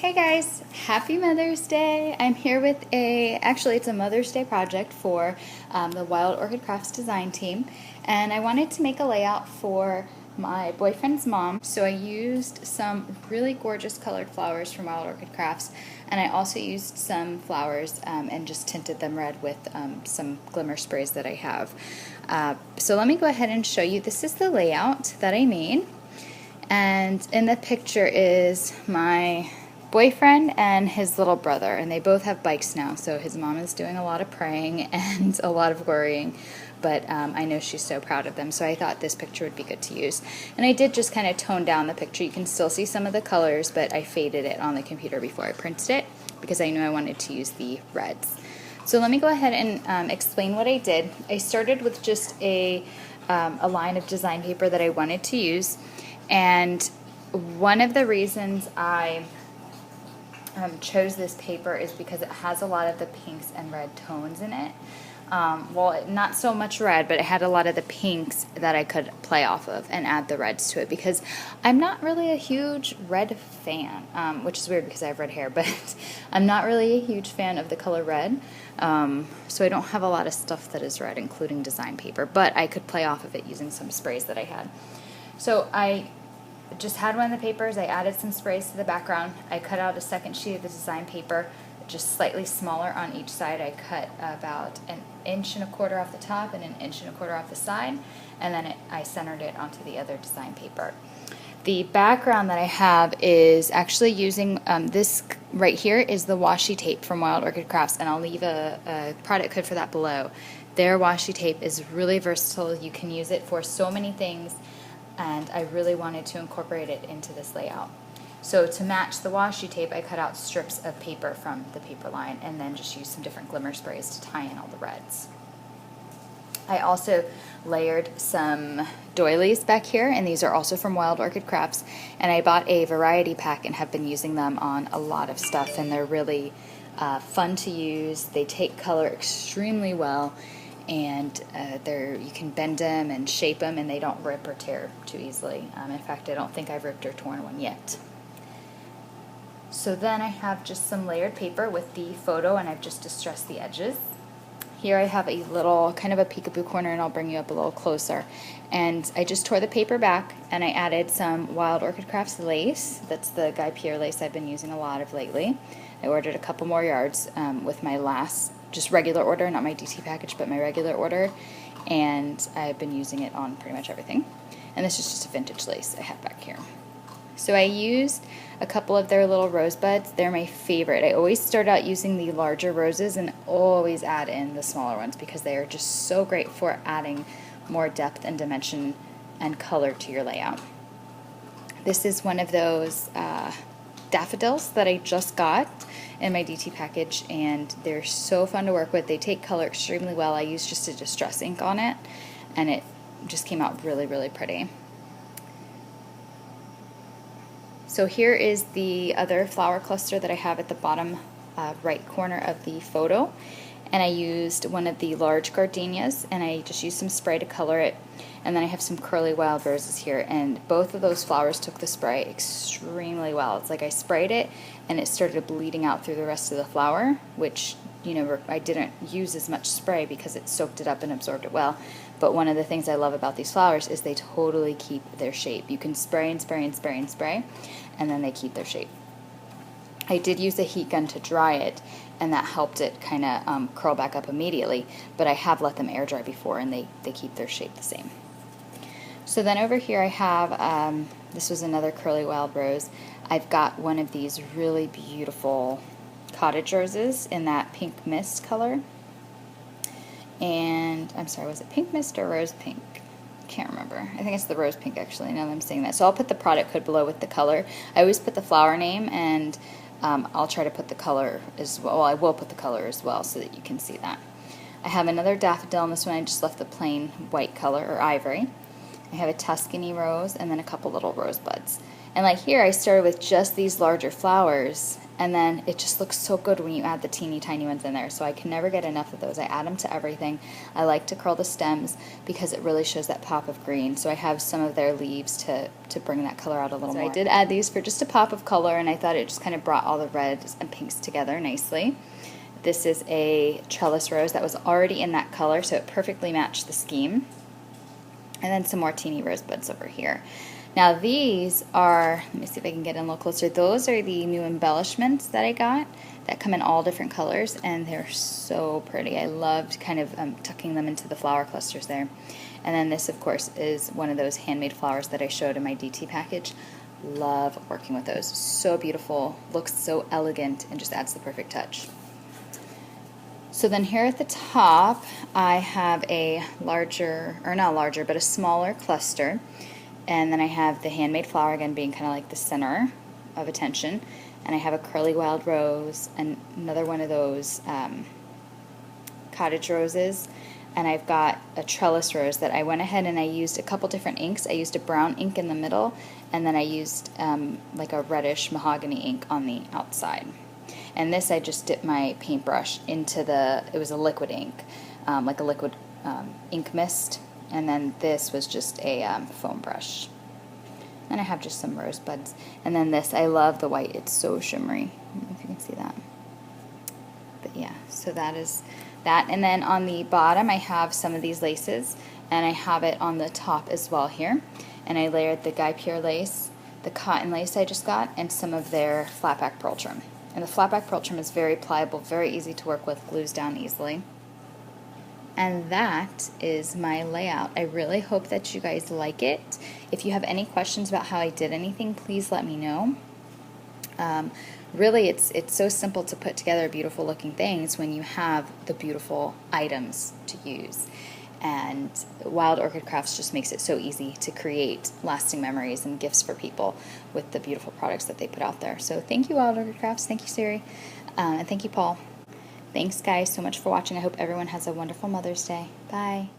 Hey guys, happy Mother's Day. I'm here with actually it's a Mother's Day project for the Wild Orchid Crafts design team, and I wanted to make a layout for my boyfriend's mom. So I used some really gorgeous colored flowers from Wild Orchid Crafts, and I also used some flowers and just tinted them red with some glimmer sprays that I have. So let me go ahead and show you. This is the layout that I made, and in the picture is my boyfriend and his little brother, and they both have bikes now, so his mom is doing a lot of praying and a lot of worrying, but I know she's so proud of them, so I thought this picture would be good to use. And I did just kind of tone down the picture. You can still see some of the colors, but I faded it on the computer before I printed it because I knew I wanted to use the reds. So let me go ahead and explain what I did. I started with just a line of design paper that I wanted to use, and one of the reasons I chose this paper is because it has a lot of the pinks and red tones in it. Well, not so much red, but it had a lot of the pinks that I could play off of and add the reds to it, because I'm not really a huge red fan, which is weird because I have red hair, but I'm not really a huge fan of the color red, so I don't have a lot of stuff that is red, including design paper, but I could play off of it using some sprays that I had. So I just had one of the papers, I added some sprays to the background, I cut out a second sheet of the design paper, just slightly smaller on each side. I cut about 1.25 inches off the top and 1.25 inches off the side, and then I centered it onto the other design paper. The background that I have is actually using this right here is the washi tape from Wild Orchid Crafts, and I'll leave a product code for that below. Their washi tape is really versatile. You can use it for so many things, and I really wanted to incorporate it into this layout. So to match the washi tape, I cut out strips of paper from the paper line and then just used some different glimmer sprays to tie in all the reds. I also layered some doilies back here, and these are also from Wild Orchid Crafts, and I bought a variety pack and have been using them on a lot of stuff, and they're really fun to use. They take color extremely well, and you can bend them and shape them, and they don't rip or tear too easily. In fact, I don't think I've ripped or torn one yet. So then I have just some layered paper with the photo, and I've just distressed the edges. Here I have a little kind of a peekaboo corner, and I'll bring you up a little closer. And I just tore the paper back, and I added some Wild Orchid Crafts lace. That's the Guipure lace I've been using a lot of lately. I ordered a couple more yards with my last just regular order, not my DT package, but my regular order, and I've been using it on pretty much everything. And this is just a vintage lace I have back here. So I used a couple of their little rosebuds. They're my favorite. I always start out using the larger roses and always add in the smaller ones because they are just so great for adding more depth and dimension and color to your layout. This is one of those daffodils that I just got in my DT package, and they're so fun to work with. They take color extremely well. I used just a distress ink on it, and it just came out really, really pretty. So here is the other flower cluster that I have at the bottom right corner of the photo, and I used one of the large gardenias, and I just used some spray to color it, and then I have some curly wild roses here, and both of those flowers took the spray extremely well. It's like I sprayed it and it started bleeding out through the rest of the flower, which, you know, I didn't use as much spray because it soaked it up and absorbed it well. But one of the things I love about these flowers is they totally keep their shape. You can spray and spray and spray and spray, and then they keep their shape. I did use a heat gun to dry it, and that helped it kind of curl back up immediately, but I have let them air dry before, and they keep their shape the same. So then over here I have, this was another curly wild rose. I've got one of these really beautiful cottage roses in that pink mist color. And I'm sorry, was it pink mist or rose pink? Can't remember. I think it's the rose pink actually, now that I'm saying that. So I'll put the product code below with the color. I always put the flower name, and I'll try to put the color as well. Well, I will put the color as well so that you can see that. I have another daffodil, and this one I just left the plain white color, or ivory. I have a Tuscany rose, and then a couple little rosebuds. And like here, I started with just these larger flowers, and then it just looks so good when you add the teeny tiny ones in there. So I can never get enough of those. I add them to everything. I like to curl the stems because it really shows that pop of green. So I have some of their leaves to bring that color out a little more. I did add these for just a pop of color, and I thought it just kind of brought all the reds and pinks together nicely. This is a trellis rose that was already in that color, so it perfectly matched the scheme. And then some more teeny rosebuds over here. Now these are, let me see if I can get in a little closer. Those are the new embellishments that I got that come in all different colors, and they're so pretty. I loved kind of tucking them into the flower clusters there. And then this, of course, is one of those handmade flowers that I showed in my DT package. Love working with those. So beautiful, looks so elegant, and just adds the perfect touch. So then here at the top, I have a larger, or not larger, but a smaller cluster. And then I have the handmade flower again being kind of like the center of attention. And I have a curly wild rose and another one of those cottage roses. And I've got a trellis rose that I went ahead and I used a couple different inks. I used a brown ink in the middle, and then I used like a reddish mahogany ink on the outside. And this I just dipped my paintbrush into it was a liquid ink, like a liquid ink mist. And then this was just a foam brush. And I have just some rosebuds. And then this, I love the white, it's so shimmery. I don't know if you can see that. But yeah, so that is that. And then on the bottom I have some of these laces, and I have it on the top as well here. And I layered the Guipure lace, the cotton lace I just got, and some of their flatback pearl trim. And the flatback pearl trim is very pliable, very easy to work with, glues down easily. And that is my layout. I really hope that you guys like it. If you have any questions about how I did anything, please let me know. Really, it's so simple to put together beautiful looking things when you have the beautiful items to use. And Wild Orchid Crafts just makes it so easy to create lasting memories and gifts for people with the beautiful products that they put out there. So thank you, Wild Orchid Crafts. Thank you, Siri. And thank you, Paul. Thanks, guys, so much for watching. I hope everyone has a wonderful Mother's Day. Bye.